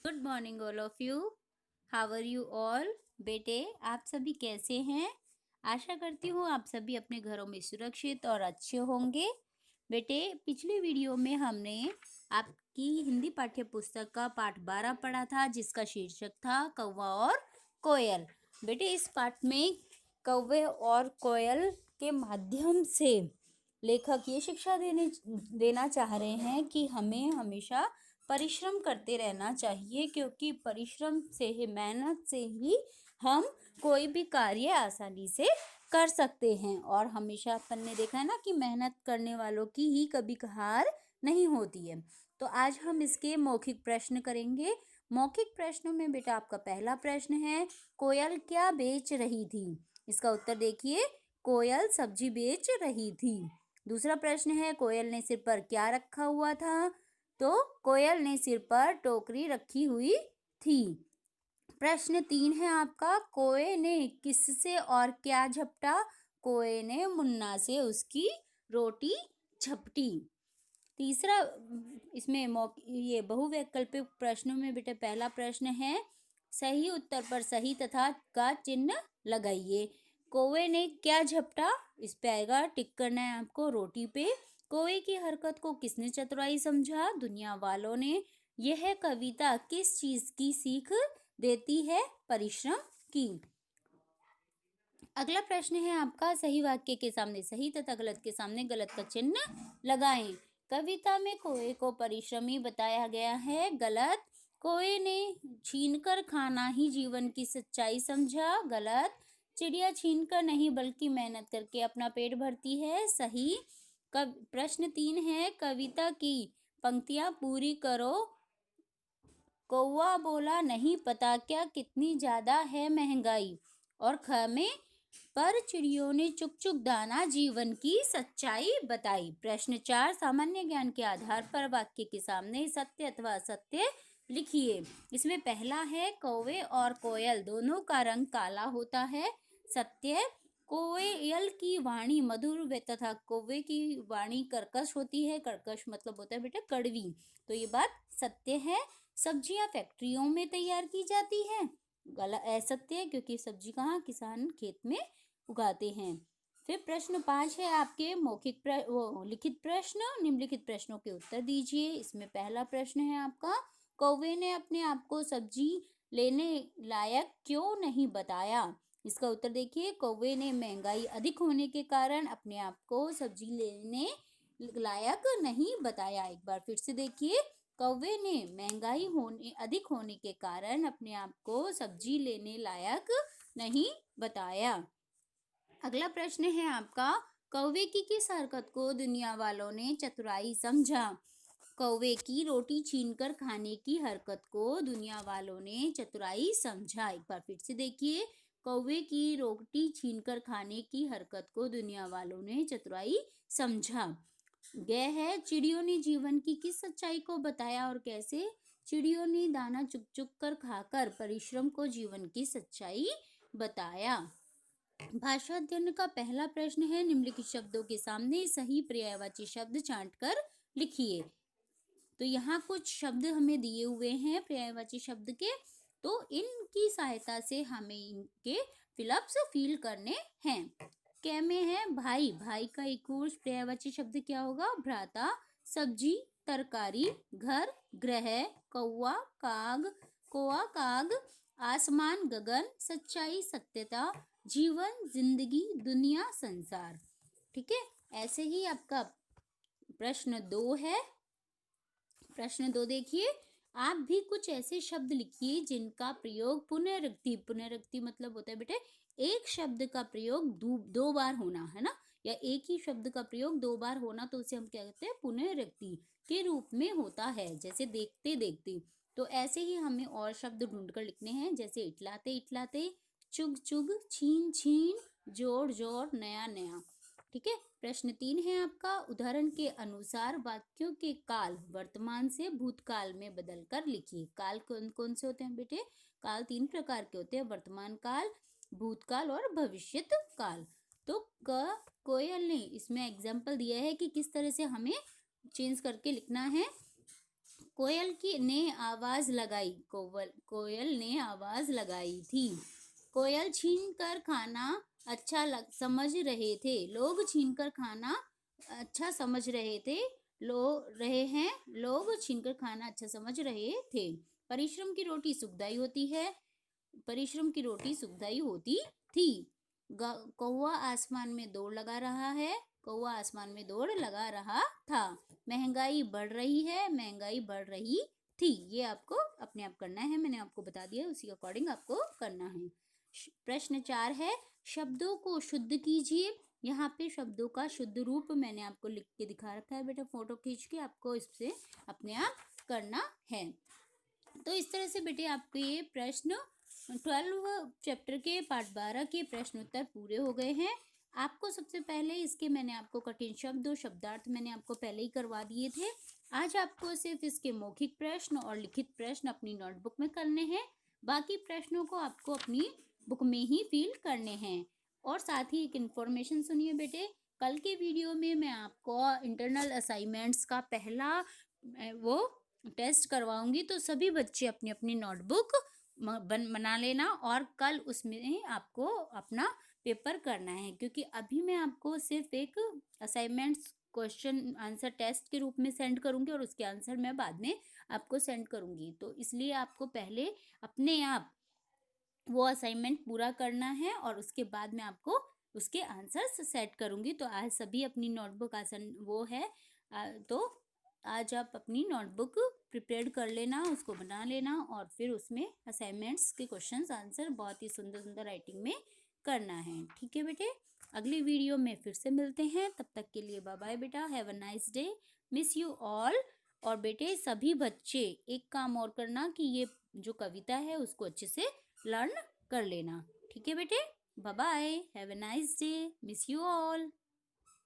Good morning all of you. How are you all? बेटे, आप सभी कैसे हैं? आशा करती हूँ आप सभी अपने घरों में सुरक्षित और अच्छे होंगे। बेटे, पिछली वीडियो में हमने आपकी हिंदी पाठ्य पुस्तक का पाठ 12 पढ़ा था, जिसका शीर्षक था कौवा और कोयल। बेटे, इस पाठ में कौवे और कोयल के माध्यम से लेखक ये शिक्षा देना चाह रहे हैं कि हमें हमेशा परिश्रम करते रहना चाहिए, क्योंकि परिश्रम से ही, मेहनत से ही हम कोई भी कार्य आसानी से कर सकते हैं। और हमेशा अपन ने देखा है ना कि मेहनत करने वालों की ही कभी हार नहीं होती है। तो आज हम इसके मौखिक प्रश्न करेंगे। मौखिक प्रश्नों में बेटा आपका पहला प्रश्न है, कोयल क्या बेच रही थी? इसका उत्तर देखिए, कोयल सब्जी बेच रही थी। दूसरा प्रश्न है, कोयल ने सिर पर क्या रखा हुआ था? तो कोयल ने सिर पर टोकरी रखी हुई थी। प्रश्न 3 है आपका, कोए ने किससे और क्या झपटा? कोए ने मुन्ना से उसकी रोटी झपटी। तीसरा, इसमें ये बहुवैकल्पिक प्रश्नों में बेटा पहला प्रश्न है, सही उत्तर पर सही तथा का चिन्ह लगाइए। कौवे ने क्या झपटा? इस पे आएगा, टिक करना है आपको रोटी पे। कौवे की हरकत को किसने चतुराई समझा? दुनिया वालों ने। यह कविता किस चीज की सीख देती है? परिश्रम की। अगला प्रश्न है आपका, सही वाक्य के सामने सही तथा गलत के सामने गलत का चिन्ह लगाएं। कविता में कोए को परिश्रमी बताया गया है, गलत। कोए ने छीनकर खाना ही जीवन की सच्चाई समझा, गलत। चिड़िया छीनकर नहीं बल्कि मेहनत करके अपना पेट भरती है, सही। प्रश्न 3 है, कविता की पंक्तियां पूरी करो। कौवा बोला, नहीं पता क्या कितनी ज्यादा है महंगाई। और ख में, पर चिड़ियों ने चुग चुग दाना जीवन की सच्चाई बताई। प्रश्न 4, सामान्य ज्ञान के आधार पर वाक्य के सामने सत्य अथवा असत्य लिखिए। इसमें पहला है, कौवे और कोयल दोनों का रंग काला होता है, सत्य। कोयल की वाणी मधुर तथा कौवे की वाणी कर्कश होती है, कर्कश मतलब होता है बेटा कड़वी, तो ये बात सत्य है। सब्जियां फैक्ट्रियों में तैयार की जाती है, गलत, असत्य है, क्योंकि सब्जी कहाँ किसान खेत में उगाते हैं। फिर प्रश्न 5 है आपके मौखिक लिखित प्रश्न। निम्नलिखित प्रश्नों के उत्तर दीजिए। इसमें पहला प्रश्न है आपका, कौवे ने अपने आप को सब्जी लेने लायक क्यों नहीं बताया? इसका उत्तर देखिए, कौवे ने महंगाई अधिक होने के कारण अपने आप को सब्जी लेने लायक नहीं बताया। एक बार फिर से देखिए, कौवे ने महंगाई अधिक होने के कारण अपने आप को सब्जी लेने लायक नहीं बताया। अगला प्रश्न है आपका, कौवे की किस हरकत को दुनिया वालों ने चतुराई समझा? कौवे की रोटी छीनकर खाने की हरकत को दुनिया वालों ने चतुराई समझा। एक बार फिर से देखिए, कौवे की रोटी छीनकर खाने की हरकत को दुनिया वालों ने चतुराई समझा। गया है, चिड़ियों ने जीवन की किस सच्चाई को बताया और कैसे? चिड़ियों ने दाना चुग चुग कर खाकर परिश्रम को जीवन की सच्चाई बताया। भाषा अध्ययन का पहला प्रश्न है, निम्नलिखित शब्दों के सामने सही पर्यायवाची शब्द छांटकर लिखिए। तो यहाँ कुछ शब्द हमें दिए हुए हैं पर्यायवाची शब्द के, तो इनकी सहायता से हमें इनके फिलअप्स फिल करने हैं। क्या में है, भाई, भाई का एक और पर्यायवाची शब्द क्या होगा? भ्राता। सब्जी, तरकारी। घर, ग्रह। कौवा, काग, कोआ, काग। आसमान, गगन। सच्चाई, सत्यता। जीवन, जिंदगी, दुनिया, संसार। ठीक है, ऐसे ही आपका प्रश्न 2 है। प्रश्न 2 देखिए, आप भी कुछ ऐसे शब्द लिखिए जिनका प्रयोग पुनरावृत्ति मतलब होता है बेटे एक शब्द का प्रयोग दो बार होना, है ना, या एक ही शब्द का प्रयोग 2 बार होना, तो उसे हम क्या कहते हैं? पुनरावृत्ति के रूप में होता है, जैसे देखते देखते। तो ऐसे ही हमें और शब्द ढूंढकर लिखने हैं, जैसे इटलाते इटलाते, चुग चुग, छीन छीन, जोड़ जोड़, नया नया। ठीक है, प्रश्न 3 है आपका, उदाहरण के अनुसार वाक्यों के काल वर्तमान से भूतकाल में बदलकर लिखिए। काल कौन कौन से होते हैं बेटे? काल 3 प्रकार के होते हैं, वर्तमान काल, भूतकाल और भविष्यत काल। तो कोयल ने इसमें एग्जाम्पल दिया है कि किस तरह से हमें चेंज करके लिखना है। कोयल की ने आवाज लगाई, कोयल ने आवाज लगाई थी। कोयल छीन कर खाना समझ रहे थे। लोग छीन कर खाना अच्छा समझ रहे थे। लोग छीन कर खाना अच्छा समझ रहे थे। परिश्रम की रोटी सुखदाई होती है। परिश्रम की रोटी सुखदाई होती थी। कौवा आसमान में दौड़ लगा रहा है। कौवा आसमान में दौड़ लगा रहा था। महंगाई बढ़ रही है। महंगाई बढ़ रही थी। ये आपको अपने आप करना है, मैंने आपको बता दिया, उसी अकॉर्डिंग आपको करना है। प्रश्न 4 है, शब्दों को शुद्ध कीजिए। यहाँ पे शब्दों का शुद्ध रूप मैंने आपको लिख के दिखा रखा है बेटा, फोटो खींच के आपको इससे अपने आप करना है। तो इस तरह से बेटे आपके ये प्रश्न 12 चैप्टर के पार्ट 12 के प्रश्न उत्तर पूरे हो गए हैं। आपको सबसे पहले इसके मैंने आपको कठिन शब्द और शब्दार्थ मैंने आपको पहले ही करवा दिए थे। आज आपको सिर्फ इसके मौखिक प्रश्न और लिखित प्रश्न अपनी नोटबुक में करने हैं। बाकी प्रश्नों को आपको अपनी बुक में ही फिल करने हैं। और साथ ही एक इन्फॉर्मेशन सुनिए बेटे, कल के वीडियो में मैं आपको इंटरनल असाइनमेंट्स का पहला वो टेस्ट करवाऊंगी। तो सभी बच्चे अपनी अपनी नोटबुक बना लेना और कल उसमें आपको अपना पेपर करना है, क्योंकि अभी मैं आपको सिर्फ एक असाइनमेंट्स क्वेश्चन आंसर टेस्ट के रूप में सेंड करूंगी और उसके आंसर मैं बाद में आपको सेंड करूंगी। तो इसलिए आपको पहले अपने आप वो असाइनमेंट पूरा करना है और उसके बाद मैं आपको उसके आंसर्स सेट करूंगी। तो आज सभी अपनी नोटबुक आसन वो है, तो आज आप अपनी नोटबुक प्रिपेयर कर लेना, उसको बना लेना और फिर उसमें असाइनमेंट्स के क्वेश्चंस आंसर बहुत ही सुंदर सुंदर राइटिंग में करना है। ठीक है बेटे, अगली वीडियो में फिर से मिलते हैं। तब तक के लिए बाय बाय बेटा, have a nice day, miss you all. और बेटे सभी बच्चे एक काम और करना कि ये जो कविता है उसको अच्छे से लर्न कर लेना। ठीक है बेटे, bye bye, have a nice day, miss you all.